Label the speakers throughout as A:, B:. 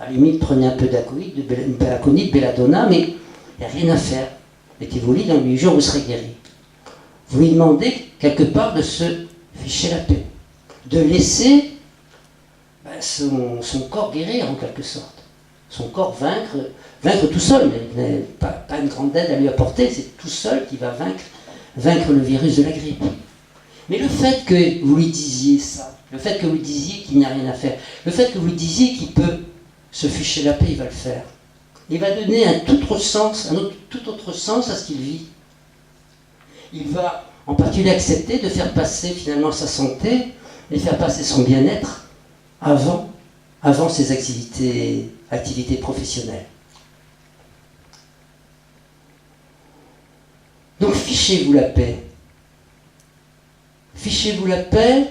A: la limite, prenez un peu d'aconite, belladonna, mais il n'y a rien à faire. Mettez-vous au lit, dans 8 jours, vous serez guéri. Vous lui demandez, quelque part, de se ficher la paix. De laisser son corps guérir, en quelque sorte. Son corps vaincre tout seul, mais pas une grande aide à lui apporter, c'est tout seul qui va vaincre le virus de la grippe. Mais le fait que vous lui disiez ça, le fait que vous lui disiez qu'il n'y a rien à faire, le fait que vous lui disiez qu'il peut se ficher la paix, il va le faire. Il va donner un tout autre sens à ce qu'il vit. Il va en particulier accepter de faire passer finalement sa santé et faire passer son bien-être avant ses activités professionnelles. Donc fichez-vous la paix. Fichez-vous la paix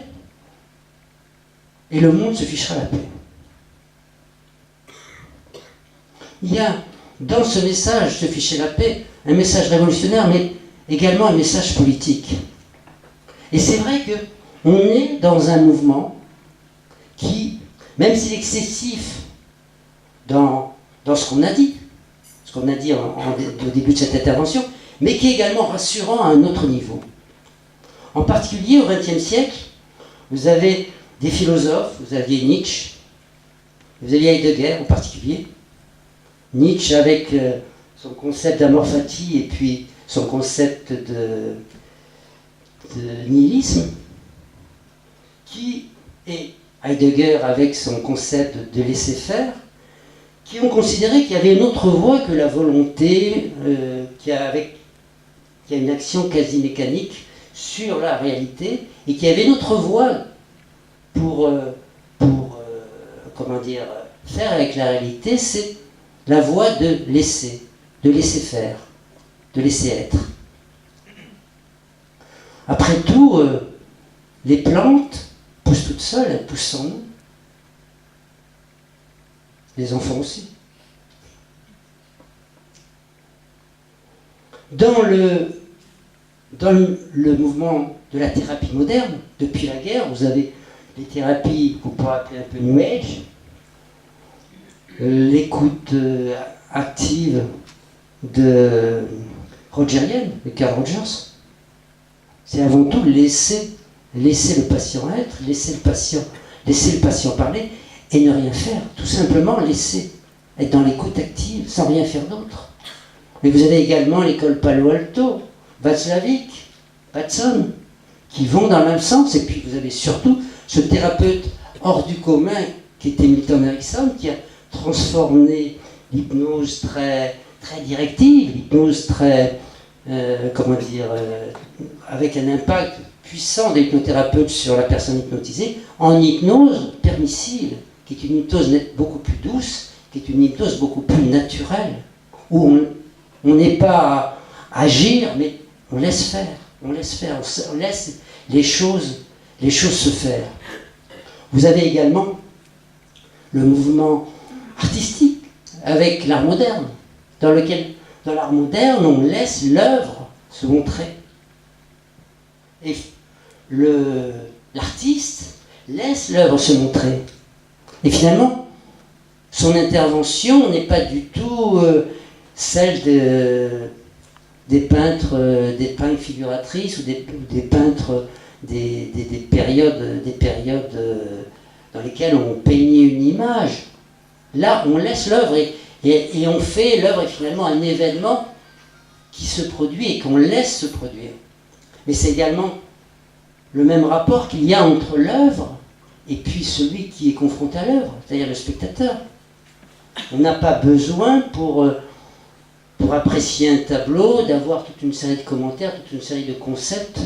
A: et le monde se fichera la paix. Il y a dans ce message, se ficher la paix, un message révolutionnaire, mais également un message politique. Et c'est vrai qu'on est dans un mouvement qui, même s'il est excessif dans ce qu'on a dit au début de cette intervention, mais qui est également rassurant à un autre niveau. En particulier, au XXe siècle, vous avez des philosophes, vous aviez Nietzsche, vous aviez Heidegger en particulier. Nietzsche avec son concept d'amour fati et puis son concept de nihilisme, et Heidegger avec son concept de laisser-faire, qui ont considéré qu'il y avait une autre voie que la volonté, qui a une action quasi mécanique sur la réalité, et qu'il y avait une autre voie pour faire avec la réalité, c'est la voie de laisser faire, de laisser être. Après tout, les plantes poussent toutes seules, elles poussent sans nous. Les enfants aussi. Dans le mouvement de la thérapie moderne, depuis la guerre, vous avez les thérapies qu'on pourrait appeler un peu New Age, l'écoute active de rogerienne, de Carl Rogers. C'est avant tout laisser le patient être, laisser le patient parler et ne rien faire. Tout simplement laisser être dans l'écoute active sans rien faire d'autre. Mais vous avez également l'école Palo Alto, Václavic, Batson, qui vont dans le même sens. Et puis vous avez surtout ce thérapeute hors du commun qui était Milton Erickson, qui a transformé l'hypnose très, très directive, l'hypnose très, avec un impact puissant des hypnothérapeutes sur la personne hypnotisée, en hypnose permissive, qui est une hypnose beaucoup plus douce, qui est une hypnose beaucoup plus naturelle, où on n'est pas à agir, mais on laisse faire, on laisse les choses se faire. Vous avez également le mouvement artistique avec l'art moderne, dans l'art moderne, on laisse l'œuvre se montrer. Et l'artiste laisse l'œuvre se montrer. Et finalement, son intervention n'est pas du tout celle des peintres figuratrices ou des peintres des périodes dans lesquelles on peignait une image. Là, on laisse l'œuvre et on fait l'œuvre est finalement un événement qui se produit et qu'on laisse se produire. Mais c'est également le même rapport qu'il y a entre l'œuvre et puis celui qui est confronté à l'œuvre, c'est-à-dire le spectateur. On n'a pas besoin pour apprécier un tableau d'avoir toute une série de commentaires, toute une série de concepts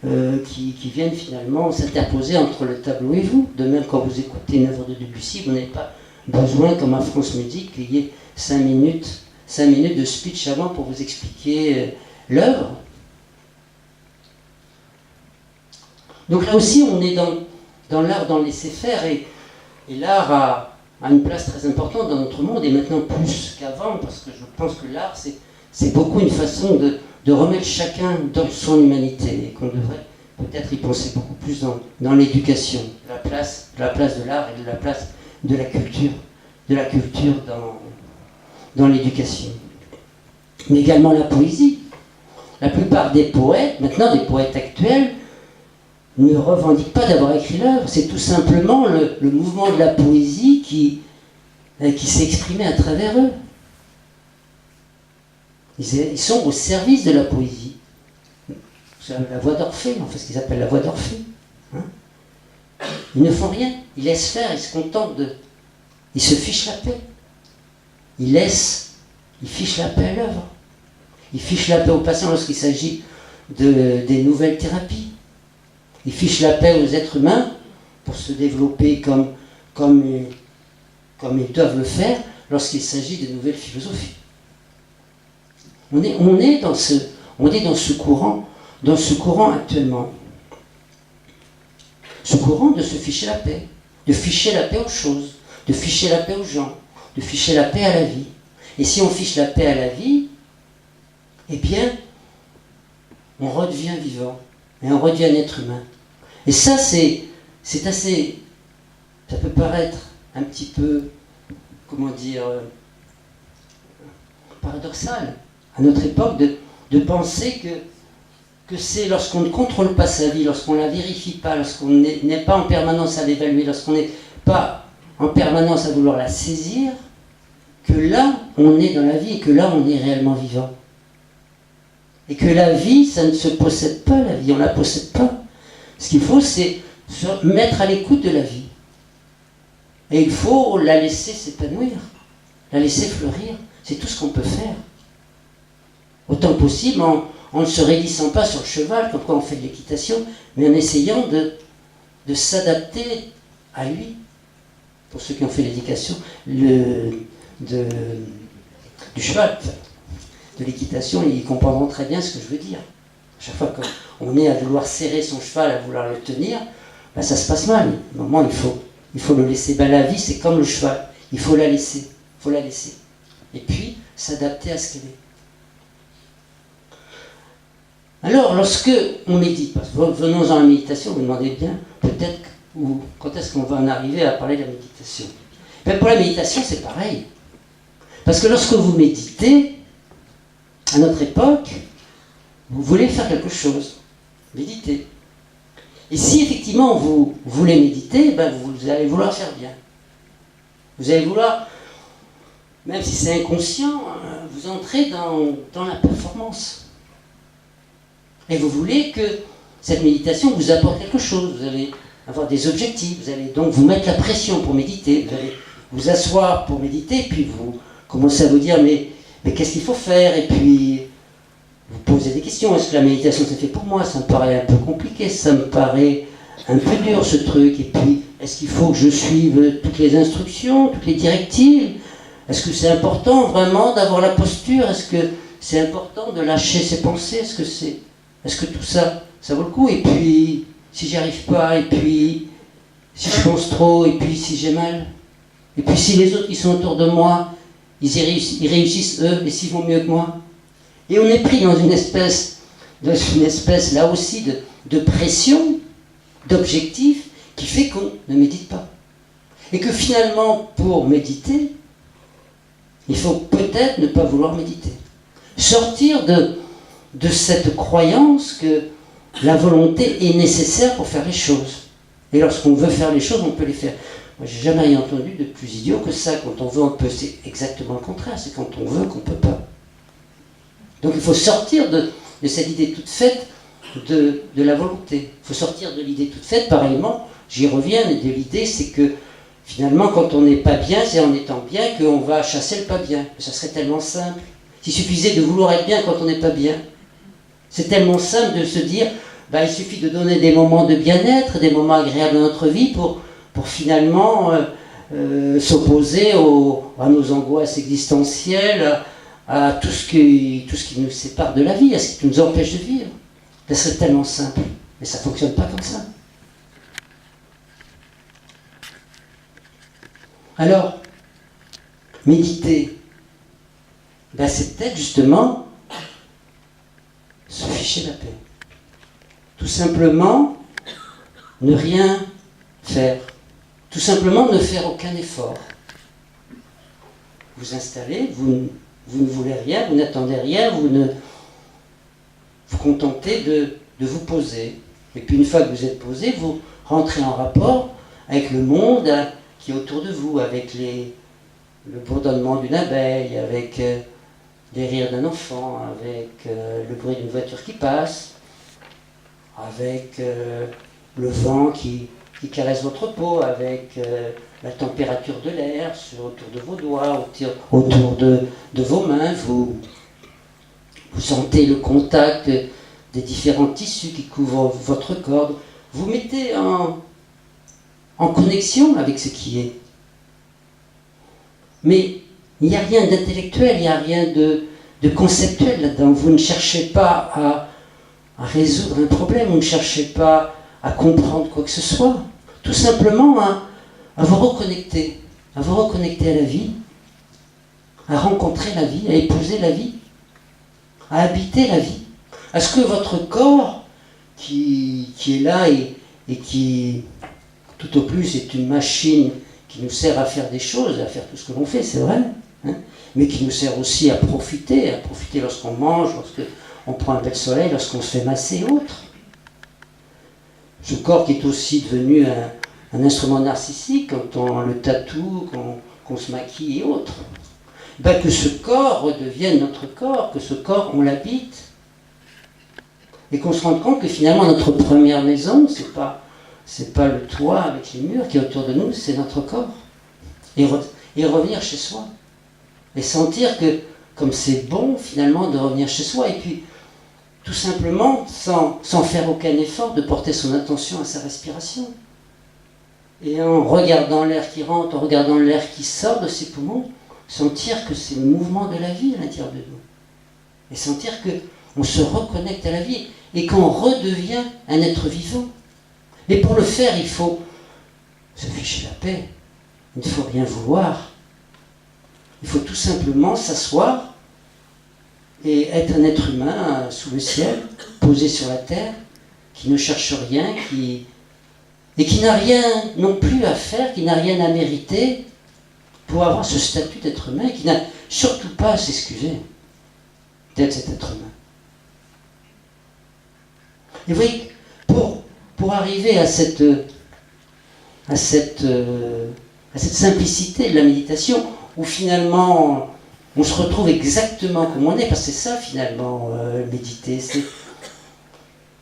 A: qui viennent finalement s'interposer entre le tableau et vous. De même, quand vous écoutez une œuvre de Debussy, vous n'avez pas besoin, comme à France Musique, qu'il y ait 5 minutes de speech avant pour vous expliquer l'œuvre. Donc là aussi, on est dans l'art, dans le laisser-faire, et l'art a une place très importante dans notre monde, et maintenant plus qu'avant, parce que je pense que l'art, c'est beaucoup une façon de remettre chacun dans son humanité, et qu'on devrait peut-être y penser beaucoup plus dans l'éducation, la place de l'art et de la place de la culture de la culture dans l'éducation. Mais également la poésie. La plupart des poètes, maintenant des poètes actuels, ne revendiquent pas d'avoir écrit l'œuvre. C'est tout simplement le mouvement de la poésie qui s'est exprimé à travers eux. Ils sont au service de la poésie. La voix d'Orphée, en fait, ce qu'ils appellent la voix d'Orphée. Hein, ils ne font rien. Ils laissent faire, ils se contentent de... Ils se fichent la paix. Ils fichent la paix à l'œuvre. Ils fichent la paix aux patients lorsqu'il s'agit des nouvelles thérapies. Ils fichent la paix aux êtres humains pour se développer comme ils doivent le faire lorsqu'il s'agit de nouvelles philosophies. On est dans ce courant actuellement. Ce courant de se ficher la paix, de ficher la paix aux choses, de ficher la paix aux gens, de ficher la paix à la vie. Et si on fiche la paix à la vie, eh bien, on redevient vivant, et on redevient un être humain. Et ça, c'est assez... Ça peut paraître un petit peu, comment dire, paradoxal à notre époque de penser que c'est lorsqu'on ne contrôle pas sa vie, lorsqu'on ne la vérifie pas, lorsqu'on n'est pas en permanence à l'évaluer, lorsqu'on n'est pas en permanence à vouloir la saisir, que là, on est dans la vie et que là, on est réellement vivant. Et que la vie, ça ne se possède pas, la vie, on ne la possède pas. Ce qu'il faut, c'est se mettre à l'écoute de la vie. Et il faut la laisser s'épanouir, la laisser fleurir. C'est tout ce qu'on peut faire. Autant possible, en ne se raidissant pas sur le cheval, comme quand on fait de l'équitation, mais en essayant de s'adapter à lui. Pour ceux qui ont fait l'éducation, du cheval, de l'équitation, ils comprendront très bien ce que je veux dire. À chaque fois qu'on est à vouloir serrer son cheval, à vouloir le tenir, ben ça se passe mal. À un moment, il faut le laisser. Ben, la vie, c'est comme le cheval. Il faut la laisser. Et puis, s'adapter à ce qu'elle est. Alors, lorsque on médite, parce que venons en méditation, vous demandez bien, peut-être, quand est-ce qu'on va en arriver à parler de la méditation? Ben, pour la méditation, c'est pareil. Parce que lorsque vous méditez, à notre époque, vous voulez faire quelque chose. Méditer. Et si effectivement vous voulez méditer, ben vous allez vouloir faire bien. Vous allez vouloir, même si c'est inconscient, vous entrez dans la performance. Et vous voulez que cette méditation vous apporte quelque chose. Vous allez avoir des objectifs. Vous allez donc vous mettre la pression pour méditer. Vous allez vous asseoir pour méditer. Puis vous commencez à vous dire mais qu'est-ce qu'il faut faire? Et puis vous posez des questions. Est-ce que la méditation c'est fait pour moi? Ça me paraît un peu compliqué. Ça me paraît un peu dur ce truc. Et puis est-ce qu'il faut que je suive toutes les instructions, toutes les directives? Est-ce que c'est important vraiment d'avoir la posture? Est-ce que c'est important de lâcher ses pensées? Est-ce que tout ça, ça vaut le coup? Et puis, si j'y arrive pas, et puis, si je pense trop, et puis si j'ai mal, et puis si les autres qui sont autour de moi, ils réussissent eux, et s'ils vont mieux que moi. Et on est pris dans une espèce là aussi de pression, d'objectif, qui fait qu'on ne médite pas. Et que finalement, pour méditer, il faut peut-être ne pas vouloir méditer. Sortir de cette croyance que la volonté est nécessaire pour faire les choses. Et lorsqu'on veut faire les choses, on peut les faire. Moi, j'ai jamais rien entendu de plus idiot que ça. Quand on veut, on peut. C'est exactement le contraire. C'est quand on veut qu'on ne peut pas. Donc il faut sortir de cette idée toute faite de la volonté. Il faut sortir de l'idée toute faite, pareillement, j'y reviens, de l'idée, c'est que finalement, quand on n'est pas bien, c'est en étant bien qu'on va chasser le pas bien. Ça serait tellement simple. S'il suffisait de vouloir être bien quand on n'est pas bien. C'est tellement simple de se dire, il suffit de donner des moments de bien-être, des moments agréables dans notre vie pour finalement s'opposer à nos angoisses existentielles, à tout ce qui nous sépare de la vie, à ce qui nous empêche de vivre. Ça serait tellement simple, mais ça ne fonctionne pas comme ça. Alors, méditer, c'est peut-être justement se ficher la paix. Tout simplement, ne rien faire. Tout simplement, ne faire aucun effort. vous installez, vous ne voulez rien, vous n'attendez rien, vous vous contentez de vous poser. Et puis une fois que vous êtes posé, vous rentrez en rapport avec le monde qui est autour de vous, avec le bourdonnement d'une abeille, avec les rires d'un enfant, avec le bruit d'une voiture qui passe, avec le vent qui caresse votre peau, avec la température de l'air autour de vos doigts, autour de vos mains. Vous sentez le contact des différents tissus qui couvrent votre corps. Vous mettez en connexion avec ce qui est. Mais il n'y a rien d'intellectuel, il n'y a rien de conceptuel là-dedans. Vous ne cherchez pas à résoudre un problème, vous ne cherchez pas à comprendre quoi que ce soit. Tout simplement à vous reconnecter à la vie, à rencontrer la vie, à épouser la vie, à habiter la vie. À ce que votre corps, qui est là et qui, tout au plus, est une machine qui nous sert à faire des choses, à faire tout ce que l'on fait, c'est vrai, hein, mais qui nous sert aussi à profiter lorsqu'on mange, lorsqu'on prend un bel soleil, lorsqu'on se fait masser et autres. Ce corps qui est aussi devenu un instrument narcissique quand on le tatoue, qu'on se maquille et autres. Ben, que ce corps redevienne notre corps, que ce corps, on l'habite. Et qu'on se rende compte que finalement notre première maison, c'est pas le toit avec les murs qui est autour de nous, c'est notre corps. Et revenir chez soi. Et sentir que, comme c'est bon finalement de revenir chez soi, et puis tout simplement, sans faire aucun effort, de porter son attention à sa respiration. Et en regardant l'air qui rentre, en regardant l'air qui sort de ses poumons, sentir que c'est le mouvement de la vie à l'intérieur de nous. Et sentir qu'on se reconnecte à la vie et qu'on redevient un être vivant. Mais pour le faire, il faut se ficher la paix. Il ne faut rien vouloir. Il faut tout simplement s'asseoir et être un être humain sous le ciel, posé sur la terre, qui ne cherche rien, et qui n'a rien non plus à faire, qui n'a rien à mériter pour avoir ce statut d'être humain, qui n'a surtout pas à s'excuser d'être cet être humain. Et vous voyez, pour arriver à cette simplicité de la méditation, où finalement on se retrouve exactement comme on est, parce que c'est ça finalement méditer,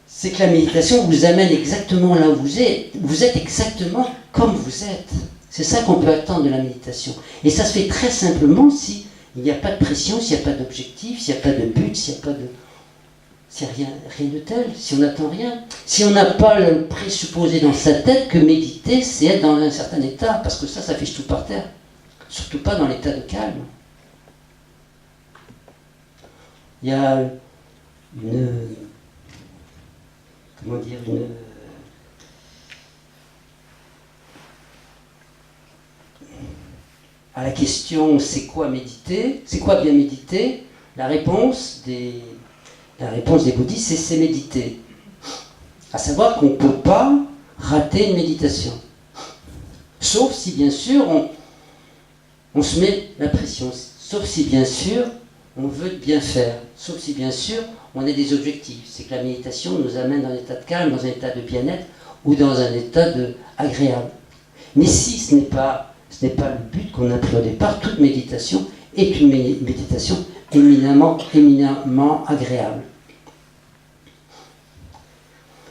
A: c'est que la méditation vous amène exactement là où vous êtes exactement comme vous êtes. C'est ça qu'on peut attendre de la méditation. Et ça se fait très simplement s'il n'y a pas de pression, s'il n'y a pas d'objectif, s'il n'y a pas de but, s'il n'y a rien de tel, si on n'attend rien. Si on n'a pas le présupposé dans sa tête que méditer, c'est être dans un certain état, parce que ça fiche tout par terre. Surtout pas dans l'état de calme. Il y a à la question c'est quoi méditer, c'est quoi bien méditer, la réponse des bouddhistes c'est méditer. À savoir qu'on ne peut pas rater une méditation. Sauf si bien sûr on se met la pression, sauf si bien sûr on veut bien faire, sauf si bien sûr on a des objectifs. C'est que la méditation nous amène dans un état de calme, dans un état de bien-être ou dans un état agréable. Mais si ce n'est pas le but qu'on a pris au départ, toute méditation est une méditation éminemment agréable.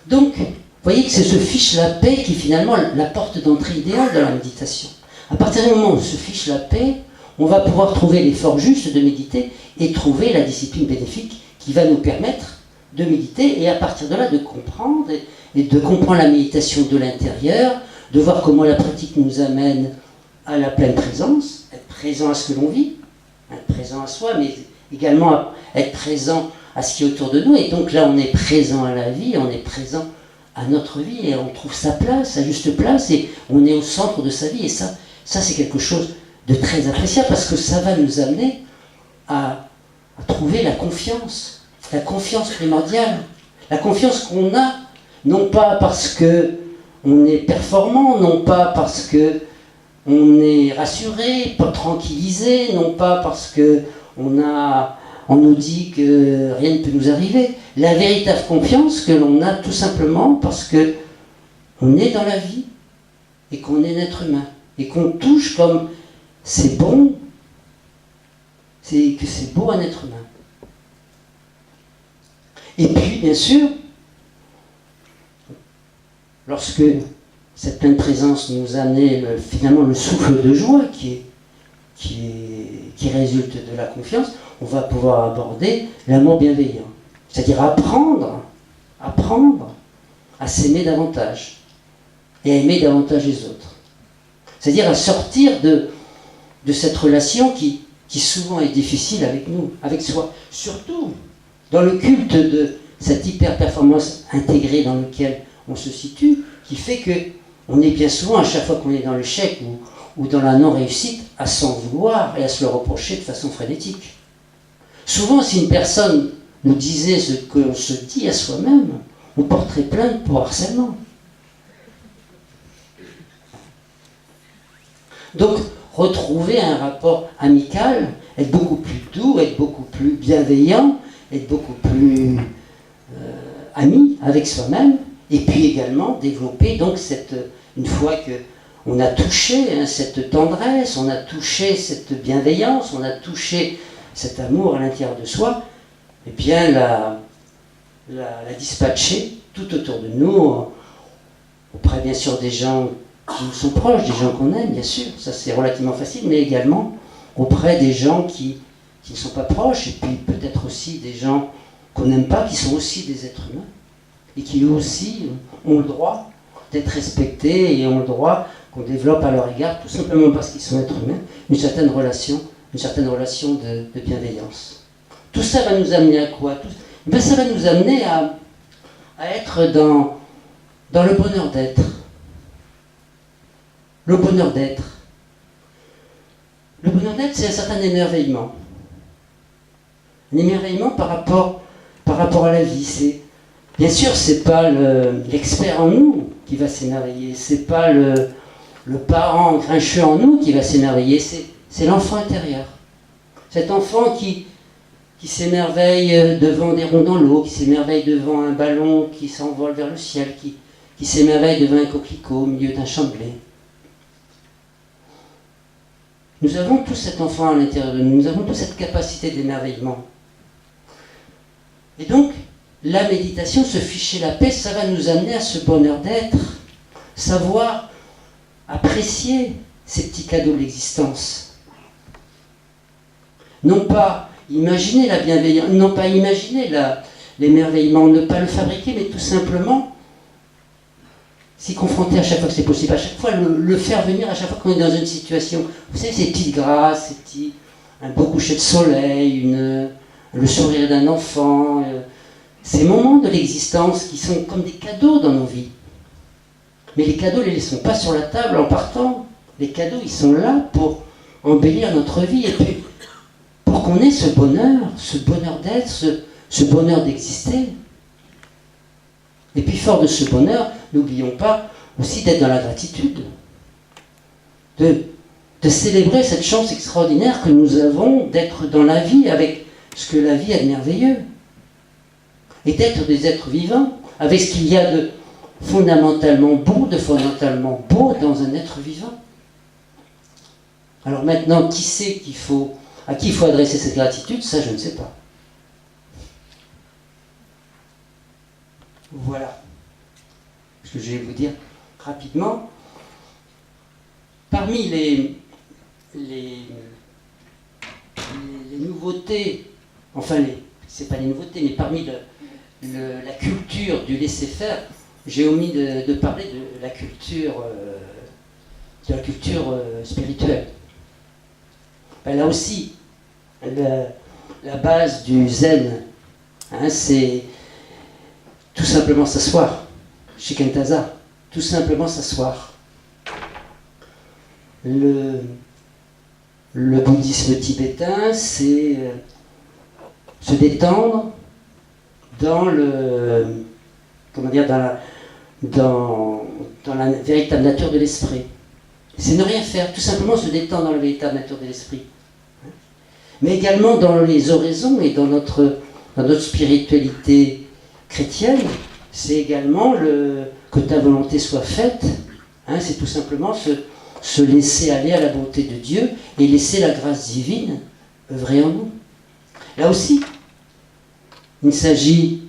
A: Donc, vous voyez que c'est ce fiche la paix qui est finalement la porte d'entrée idéale dans la méditation. À partir du moment où on se fiche la paix, on va pouvoir trouver l'effort juste de méditer et trouver la discipline bénéfique qui va nous permettre de méditer et à partir de là de comprendre et de comprendre la méditation de l'intérieur, de voir comment la pratique nous amène à la pleine présence, être présent à ce que l'on vit, être présent à soi, mais également être présent à ce qui est autour de nous. Et donc là, on est présent à la vie, on est présent à notre vie et on trouve sa place, sa juste place et on est au centre de sa vie. Et ça c'est quelque chose de très appréciable parce que ça va nous amener à trouver la confiance primordiale, la confiance qu'on a, non pas parce que on est performant, non pas parce que on est rassuré, pas tranquillisé, non pas parce que on nous dit que rien ne peut nous arriver. La véritable confiance que l'on a tout simplement parce que on est dans la vie et qu'on est un être humain et qu'on touche comme c'est bon, que c'est beau un être humain. Et puis, bien sûr, lorsque cette pleine présence nous a amené finalement le souffle de joie qui résulte de la confiance, on va pouvoir aborder l'amour bienveillant. C'est-à-dire apprendre à s'aimer davantage et à aimer davantage les autres. C'est-à-dire à sortir de cette relation qui souvent est difficile avec nous, avec soi. Surtout dans le culte de cette hyper-performance intégrée dans lequel on se situe, qui fait qu'on est bien souvent, à chaque fois qu'on est dans l'échec ou dans la non-réussite, à s'en vouloir et à se le reprocher de façon frénétique. Souvent, si une personne nous disait ce qu'on se dit à soi-même, on porterait plainte pour harcèlement. Donc, retrouver un rapport amical, être beaucoup plus doux, être beaucoup plus bienveillant, être beaucoup plus ami avec soi-même, et puis également développer donc une fois qu'on a touché cette tendresse, on a touché cette bienveillance, on a touché cet amour à l'intérieur de soi, et bien la dispatcher tout autour de nous, auprès bien sûr des gens qui nous sont proches, des gens qu'on aime, bien sûr, ça c'est relativement facile, mais également auprès des gens qui ne sont pas proches, et puis peut-être aussi des gens qu'on n'aime pas, qui sont aussi des êtres humains, et qui eux aussi ont le droit d'être respectés, et ont le droit qu'on développe à leur égard, tout simplement parce qu'ils sont êtres humains, une certaine relation de bienveillance. Tout ça va nous amener à quoi? Ça va nous amener à être dans le bonheur d'être. Le bonheur d'être. Le bonheur d'être, c'est un certain émerveillement. Un émerveillement par rapport à la vie. Bien sûr, c'est pas l'expert en nous qui va s'émerveiller, c'est pas le parent grincheux en nous qui va s'émerveiller, c'est l'enfant intérieur. Cet enfant qui s'émerveille devant des ronds dans l'eau, qui s'émerveille devant un ballon qui s'envole vers le ciel, qui s'émerveille devant un coquelicot au milieu d'un champ de blé. Nous avons tous cet enfant à l'intérieur de nous, nous avons tous cette capacité d'émerveillement. Et donc, la méditation, se ficher la paix, ça va nous amener à ce bonheur d'être, savoir apprécier ces petits cadeaux de l'existence. Non pas imaginer la bienveillance, non pas imaginer l'émerveillement, ne pas le fabriquer, mais tout simplement s'y confronter à chaque fois que c'est possible, à chaque fois le faire venir à chaque fois qu'on est dans une situation. Vous savez, ces petites grâces, un beau coucher de soleil, le sourire d'un enfant, ces moments de l'existence qui sont comme des cadeaux dans nos vies. Mais les cadeaux, ne les laissons pas sur la table en partant. Les cadeaux, ils sont là pour embellir notre vie et puis pour qu'on ait ce bonheur d'être, ce bonheur d'exister. Et puis fort de ce bonheur, n'oublions pas aussi d'être dans la gratitude, de célébrer cette chance extraordinaire que nous avons d'être dans la vie avec ce que la vie a de merveilleux. Et d'être des êtres vivants, avec ce qu'il y a de fondamentalement beau dans un être vivant. Alors maintenant, qui sait à qui il faut adresser cette gratitude? Ça, je ne sais pas. Voilà ce que je vais vous dire rapidement. Parmi les nouveautés, enfin, c'est pas les nouveautés, mais parmi la culture du laisser-faire, j'ai omis de parler de la culture spirituelle. Ben là aussi, la base du zen, c'est tout simplement s'asseoir. Shikantaza, tout simplement s'asseoir. Le bouddhisme tibétain, c'est se détendre dans la véritable nature de l'esprit. C'est ne rien faire, tout simplement se détendre dans la véritable nature de l'esprit. Mais également dans les oraisons et dans notre spiritualité chrétienne, c'est également que ta volonté soit faite. C'est tout simplement se laisser aller à la bonté de Dieu et laisser la grâce divine œuvrer en nous. Là aussi, il ne s'agit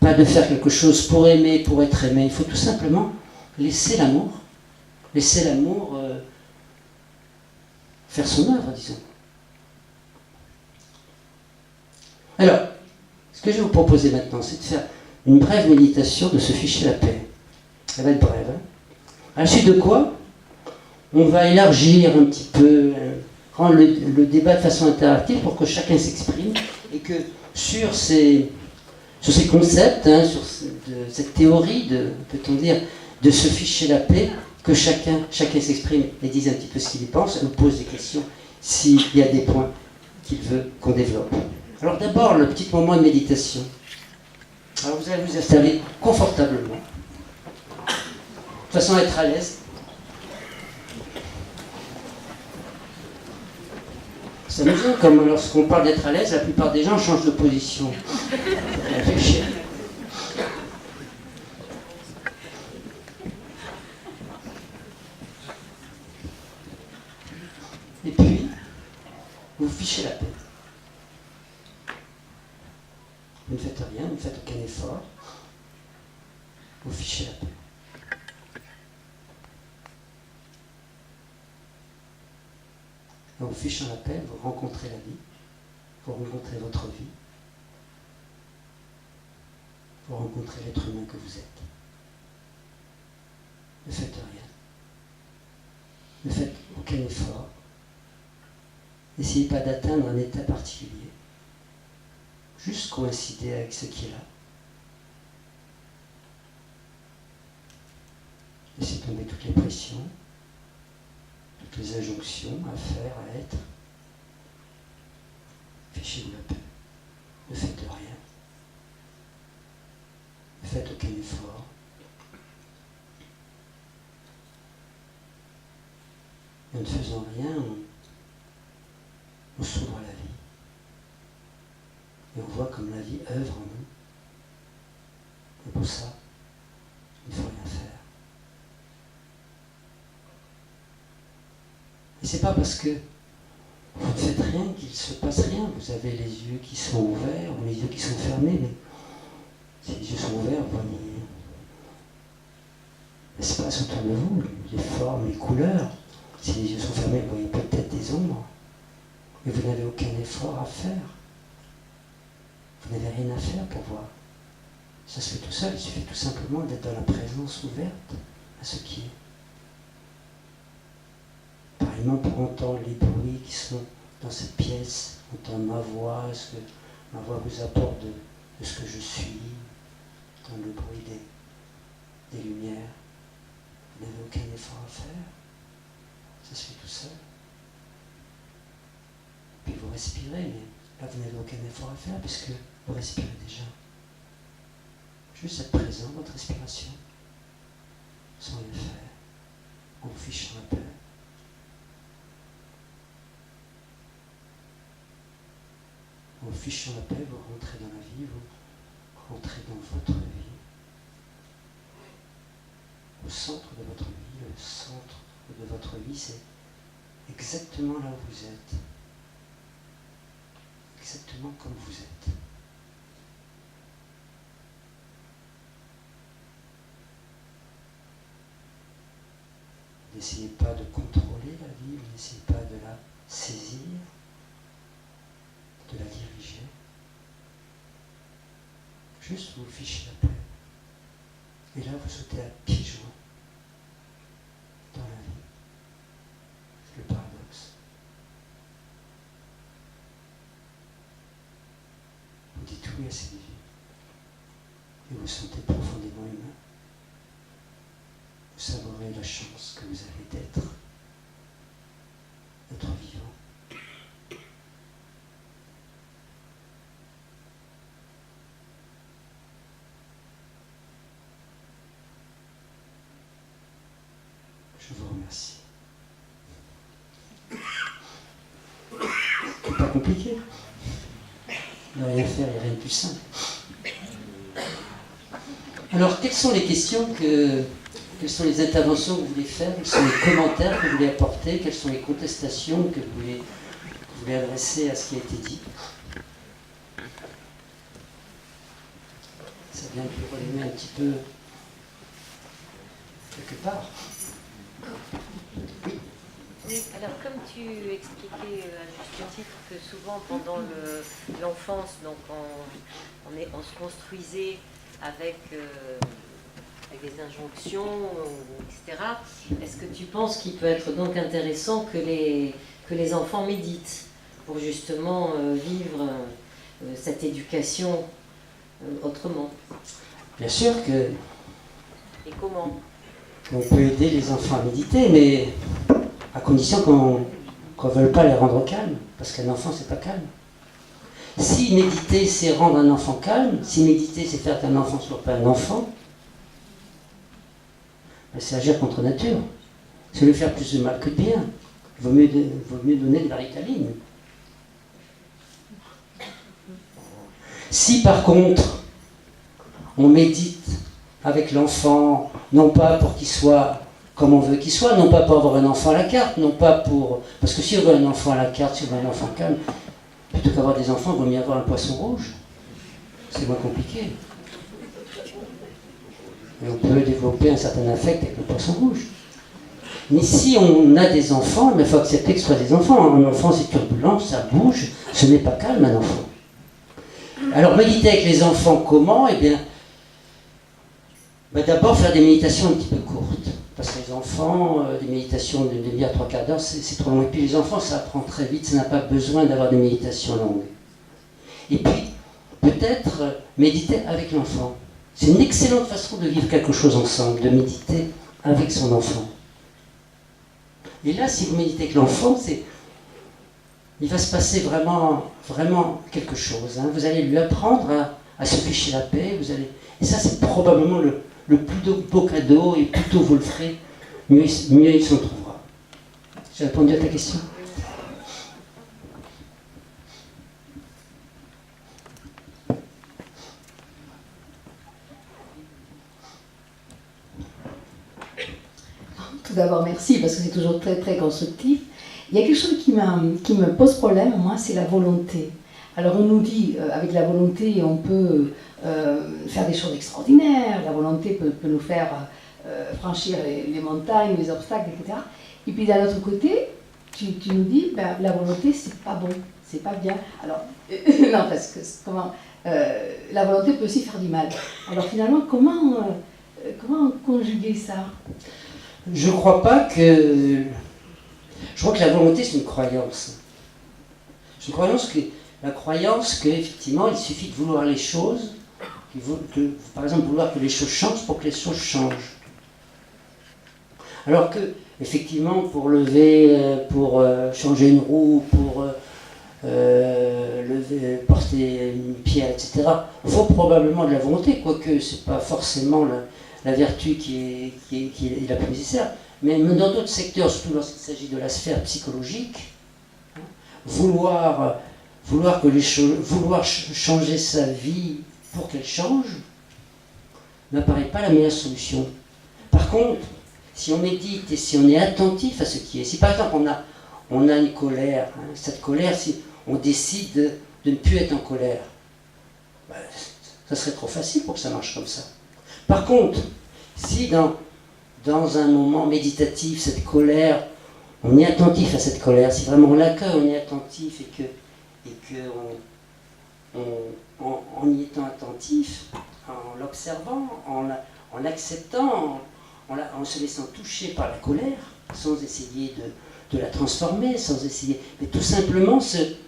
A: pas de faire quelque chose pour aimer, pour être aimé. Il faut tout simplement laisser l'amour faire son œuvre, disons. Alors, ce que je vais vous proposer maintenant, c'est de faire une brève méditation de se ficher la paix. Elle va être brève. À la suite de quoi, on va élargir un petit peu, rendre le débat de façon interactive pour que chacun s'exprime et que sur ces concepts, sur cette théorie, peut-on dire, de se ficher la paix, que chacun s'exprime et dise un petit peu ce qu'il y pense, nous pose des questions s'il y a des points qu'il veut qu'on développe. Alors d'abord, le petit moment de méditation. Alors vous allez vous installer confortablement, de façon à être à l'aise. C'est amusant, comme lorsqu'on parle d'être à l'aise, la plupart des gens changent de position. Réfléchir. Et puis, vous fichez la paix. Vous ne faites rien, vous ne faites aucun effort. Vous fichez la paix. En vous fichant la paix, vous rencontrez la vie, vous rencontrez votre vie, vous rencontrez l'être humain que vous êtes. Ne faites rien. Ne faites aucun effort. N'essayez pas d'atteindre un état particulier. Juste coïncider avec ce qui est là. Laissez tomber toutes les pressions, toutes les injonctions à faire, à être. Fichez-vous la paix. Ne faites rien. Ne faites aucun effort. Et en ne faisant rien, on s'ouvre à la vie. Et on voit comme la vie œuvre en nous. Et pour ça, il ne faut rien faire. Et c'est pas parce que vous ne faites rien qu'il ne se passe rien. Vous avez les yeux qui sont ouverts ou les yeux qui sont fermés, mais si les yeux sont ouverts, vous voyez l'espace autour de vous, les formes, les couleurs. Si les yeux sont fermés, vous voyez peut-être des ombres. Mais vous n'avez aucun effort à faire. Vous n'avez rien à faire pour voir. Ça se fait tout seul, il suffit tout simplement d'être dans la présence ouverte à ce qui est. Pareillement pour entendre les bruits qui sont dans cette pièce, entendre ma voix, ce que ma voix vous apporte de ce que je suis, dans le bruit des lumières. Vous n'avez aucun effort à faire. Ça se fait tout seul. Puis vous respirez, mais là vous n'avez aucun effort à faire puisque vous respirez déjà. Juste être présent, votre respiration, sans rien faire, en vous fichant la paix. En vous fichant la paix, vous rentrez dans la vie, vous rentrez dans votre vie. Au centre de votre vie, le centre de votre vie, c'est exactement là où vous êtes. Exactement comme vous êtes. N'essayez pas de contrôler la vie, n'essayez pas de la saisir, de la diriger. Juste vous fichez la paix. Et là, vous sautez à pieds joints dans la vie. C'est le paradoxe. Vous dites oui à cette vie. Et vous sentez profondément humain. Vous savourez la chance que vous avez d'être vivant. Je vous remercie. pas compliqué. Il n'y a rien à faire, il n'y a rien de plus simple. Alors, quelles sont les questions quelles sont les interventions que vous voulez faire? Quels sont les commentaires que vous voulez apporter? Quelles sont les contestations que vous voulez adresser à ce qui a été dit? Ça vient de vous relever un petit peu quelque part.
B: Oui, alors comme tu expliquais à juste titre que souvent pendant l'enfance, donc on se construisait avec des injonctions, etc. Est-ce que tu penses qu'il peut être donc intéressant que les enfants méditent pour justement vivre cette éducation autrement?
A: Bien sûr que...
B: Et comment?
A: On peut aider les enfants à méditer, mais à condition qu'on ne veuille pas les rendre calmes, parce qu'un enfant, c'est pas calme. Si méditer, c'est rendre un enfant calme, si méditer, c'est faire qu'un enfant ne soit pas un enfant, ben c'est agir contre nature. C'est lui faire plus de mal que de bien. Il vaut mieux donner de la ritaline. Si par contre, on médite avec l'enfant, non pas pour qu'il soit comme on veut qu'il soit, non pas pour avoir un enfant à la carte, non pas pour... Parce que si on veut un enfant à la carte, si on veut un enfant calme, plutôt qu'avoir des enfants, il vaut mieux avoir un poisson rouge. C'est moins compliqué. Et on peut développer un certain affect avec le poisson rouge. Mais si on a des enfants, il faut accepter que ce soit des enfants. Un enfant, c'est turbulent, ça bouge, ce n'est pas calme, un enfant. Alors, méditer avec les enfants, comment? Eh bien, d'abord faire des méditations un petit peu courtes. Parce que les enfants, des méditations de demi-heure, trois quarts d'heure, c'est trop long. Et puis les enfants, ça apprend très vite, ça n'a pas besoin d'avoir des méditations longues. Et puis, peut-être méditer avec l'enfant. C'est une excellente façon de vivre quelque chose ensemble, de méditer avec son enfant. Et là, si vous méditez avec l'enfant, il va se passer vraiment, vraiment quelque chose. Vous allez lui apprendre à se ficher la paix. Et ça, c'est probablement le plus beau cadeau, et plus tôt vous le ferez, mieux il s'en trouvera. J'ai répondu à ta question?
C: Tout d'abord, merci, parce que c'est toujours très, très constructif. Il y a quelque chose qui me pose problème, moi, c'est la volonté. Alors, on nous dit, avec la volonté, on peut faire des choses extraordinaires, la volonté peut nous faire franchir les montagnes, les obstacles, etc. Et puis, d'un autre côté, tu nous dis, la volonté, c'est pas bon, c'est pas bien. Alors, non, parce que la volonté peut aussi faire du mal. Alors, finalement, comment conjuguer ça?
A: Je crois que la volonté, c'est une croyance. C'est une croyance la croyance qu'effectivement, il suffit de vouloir les choses, par exemple, vouloir que les choses changent pour que les choses changent. Alors que, effectivement, pour changer une roue, pour porter une pierre, etc., il faut probablement de la volonté, quoique ce n'est pas forcément la vertu qui est la plus nécessaire. Mais dans d'autres secteurs, surtout lorsqu'il s'agit de la sphère psychologique, vouloir changer sa vie pour qu'elle change n'apparaît pas la meilleure solution. Par contre, si on médite et si on est attentif à ce qui est, si par exemple on a une colère, cette colère, si on décide de ne plus être en colère, ça serait trop facile pour que ça marche comme ça. Par contre, si dans un moment méditatif, cette colère, on est attentif à cette colère, si vraiment on l'accueille, on est attentif et que en y étant attentif, en l'observant, en l'acceptant, en se laissant toucher par la colère, sans essayer de la transformer, sans essayer, mais tout simplement cette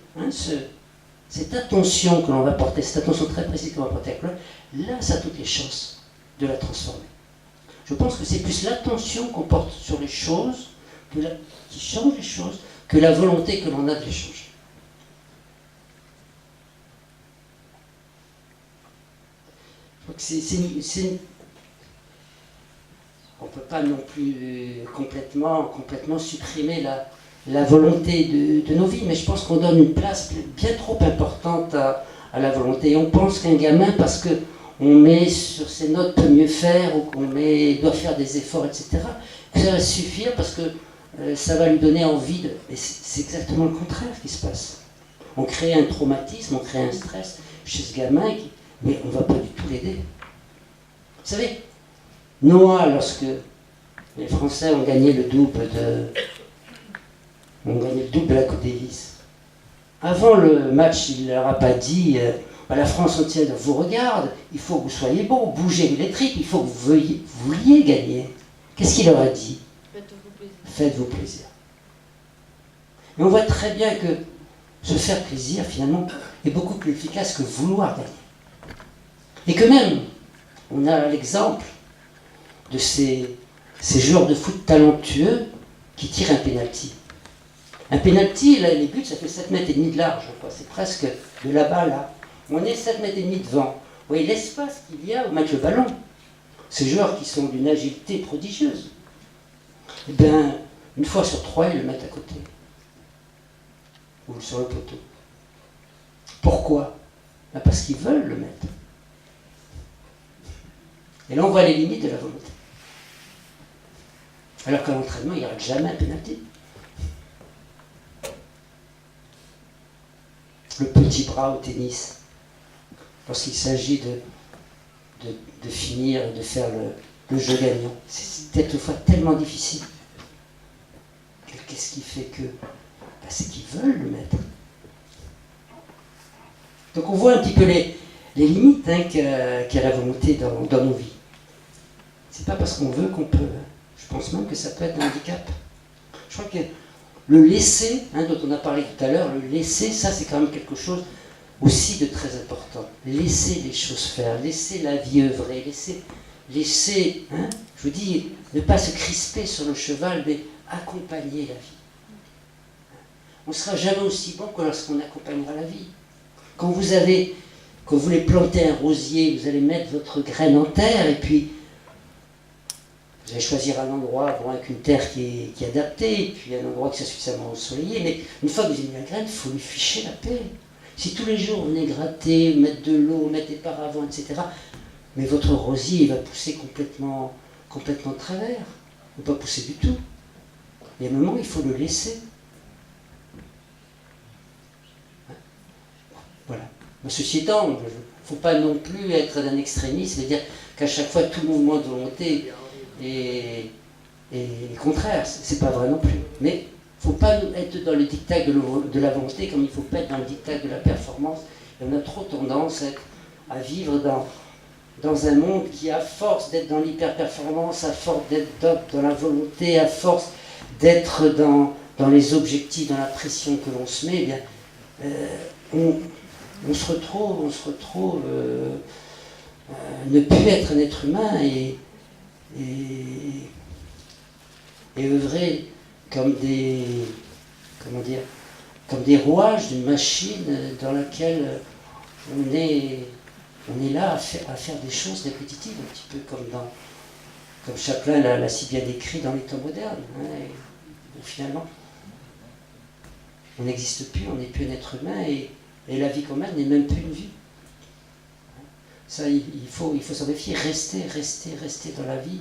A: attention que l'on va porter, cette attention très précise que l'on va porter à la colère, là, ça a toutes les chances de la transformer. Je pense que c'est plus l'attention qu'on porte sur les choses, qui change les choses, que la volonté que l'on a de les changer. Donc on ne peut pas non plus complètement supprimer la volonté de nos vies, mais je pense qu'on donne une place bien trop importante à la volonté. Et on pense qu'un gamin, parce qu'on met sur ses notes peut mieux faire, ou qu'on doit faire des efforts, etc., que ça va suffire parce que ça va lui donner envie de... Et c'est exactement le contraire qui se passe. On crée un traumatisme, on crée un stress chez ce gamin, mais on ne va pas du tout l'aider. Vous savez, Noah, lorsque les Français ont gagné le double de la Coupe Davis, avant le match, il ne leur a pas dit la France entière vous regarde, il faut que vous soyez bon, bougez les tripes, il faut que vous vouliez gagner. Qu'est-ce qu'il leur a dit?
D: Faites-vous plaisir.
A: Faites-vous plaisir. Et on voit très bien que se faire plaisir, finalement, est beaucoup plus efficace que vouloir gagner. Et que même, on a l'exemple de ces joueurs de foot talentueux qui tirent un pénalty. Un pénalty, là, les buts, ça fait 7,5 mètres de large, quoi. C'est presque de là-bas, là. On est 7,5 mètres devant. Vous voyez l'espace qu'il y a au mettre le ballon. Ces joueurs qui sont d'une agilité prodigieuse. Eh bien, une fois sur 3, ils le mettent à côté. Ou sur le poteau. Pourquoi? Parce qu'ils veulent le mettre. Et là, on voit les limites de la volonté. Alors qu'à l'entraînement, il n'y rate jamais un pénalty. Le petit bras au tennis, lorsqu'il s'agit de finir, de faire le jeu gagnant, c'est quelquefois tellement difficile. Qu'est-ce qui fait que c'est qu'ils veulent le mettre. Donc on voit un petit peu les limites qu'a la volonté dans nos vies. C'est pas parce qu'on veut qu'on peut. Je pense même que ça peut être un handicap. Je crois que le laisser, dont on a parlé tout à l'heure, le laisser, ça c'est quand même quelque chose aussi de très important. Laisser les choses faire, laisser la vie œuvrer, laisser, je vous dis, ne pas se crisper sur le cheval, mais accompagner la vie. On ne sera jamais aussi bon que lorsqu'on accompagnera la vie. Quand vous voulez planter un rosier, vous allez mettre votre graine en terre, et puis vous allez choisir un endroit avec une terre qui est adaptée, et puis un endroit qui soit suffisamment ensoleillé, mais une fois que vous avez mis la graine, il faut lui ficher la paix. Si tous les jours vous venez gratter, mettre de l'eau, mettre des paravents, etc., mais votre rosier il va pousser complètement de travers. Il ne va pas pousser du tout. Il y a un moment, il faut le laisser. Voilà. Ceci étant, il ne faut pas non plus être d'un extrémisme, c'est-à-dire qu'à chaque fois, tout mouvement de volonté est contraire. C'est pas vrai non plus. Mais il ne faut pas être dans le diktat de la volonté comme il ne faut pas être dans le diktat de la performance. Et on a trop tendance à vivre dans un monde qui, à force d'être dans l'hyper-performance, à force d'être dans la volonté, à force d'être dans les objectifs, dans la pression que l'on se met, eh bien, on se retrouve ne plus être un être humain et œuvrer comme des rouages d'une machine dans laquelle on est là à faire des choses répétitives, un petit peu comme Chaplin l'a si bien décrit dans les temps modernes. Où finalement, on n'existe plus, on n'est plus un être humain et la vie qu'on mène n'est même plus une vie. Ça, il faut s'en méfier, rester dans la vie.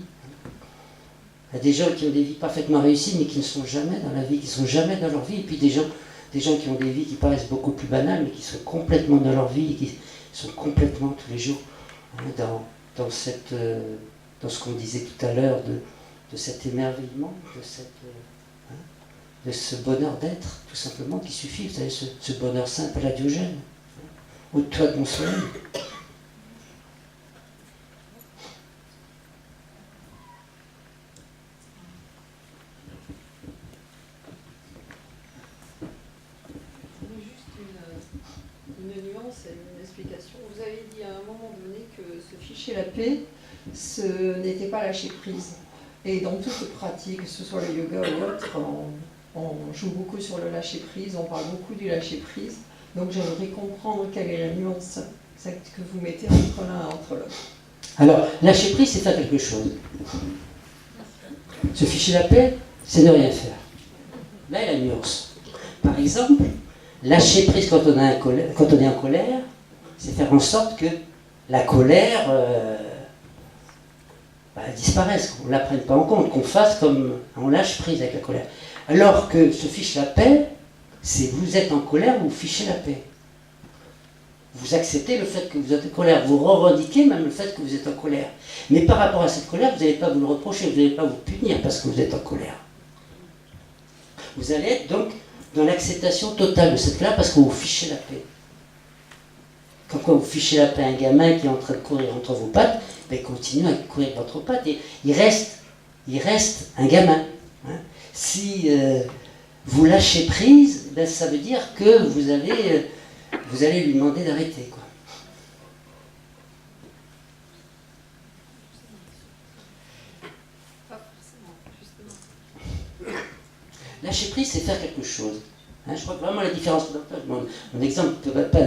A: Il y a des gens qui ont des vies parfaitement réussies, mais qui ne sont jamais dans la vie, qui ne sont jamais dans leur vie. Et puis des gens qui ont des vies qui paraissent beaucoup plus banales, mais qui sont complètement dans leur vie, et qui sont complètement tous les jours dans ce qu'on disait tout à l'heure, de cet émerveillement, de ce bonheur d'être, tout simplement, qui suffit. Vous savez, ce bonheur simple à la Diogène. Ôte-toi de mon soleil.
D: Une explication. Vous avez dit à un moment donné que se ficher la paix, ce n'était pas lâcher prise. Et dans toute pratique, que ce soit le yoga ou autre, on joue beaucoup sur le lâcher prise, on parle beaucoup du lâcher prise. Donc j'aimerais comprendre quelle est la nuance que vous mettez entre l'un et entre l'autre.
A: Alors, lâcher prise, c'est faire quelque chose. Se ficher la paix, c'est ne rien faire. là est la nuance. Par exemple, lâcher prise quand on est en colère, c'est faire en sorte que la colère disparaisse, qu'on ne la prenne pas en compte, qu'on fasse comme on lâche prise avec la colère. Alors que se fiche la paix, c'est vous êtes en colère, vous fichez la paix. Vous acceptez le fait que vous êtes en colère, vous revendiquez même le fait que vous êtes en colère. Mais par rapport à cette colère, vous n'allez pas vous le reprocher, vous n'allez pas vous punir parce que vous êtes en colère. Vous allez être donc dans l'acceptation totale de cette colère parce que vous fichez la paix. Quand vous fichez la paix à un gamin qui est en train de courir entre vos pattes, ben, il continue à courir entre vos pattes et il reste un gamin. Hein. Si vous lâchez prise, ben, ça veut dire que vous allez lui demander d'arrêter, quoi. Lâcher prise, c'est faire quelque chose. Hein, je crois que vraiment la différence, mon exemple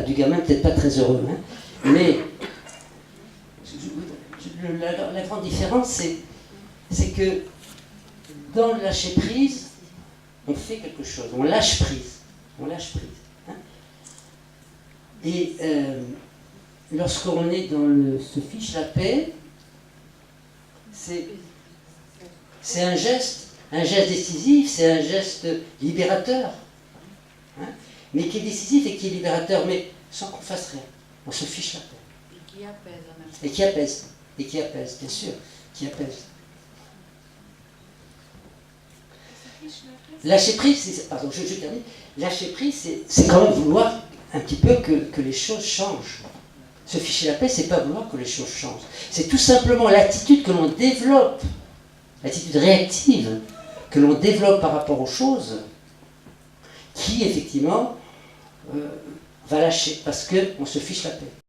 A: du gamin peut-être pas très heureux, hein, mais la grande différence, c'est que dans le lâcher prise, on fait quelque chose, on lâche prise. Hein. Et lorsqu'on est dans se fiche la paix, c'est un geste décisif, c'est un geste libérateur, hein, mais qui est décisif et qui est libérateur, mais sans qu'on fasse rien. On se fiche la paix.
E: Et qui apaise en même temps.
A: Et qui apaise, bien sûr, qui apaise. Lâcher prise, pardon, je termine. Lâcher prise, c'est quand même vouloir un petit peu que les choses changent. Se ficher la paix, c'est pas vouloir que les choses changent. C'est tout simplement l'attitude que l'on développe, l'attitude réactive que l'on développe par rapport aux choses, qui effectivement va lâcher parce qu'on se fiche la paix.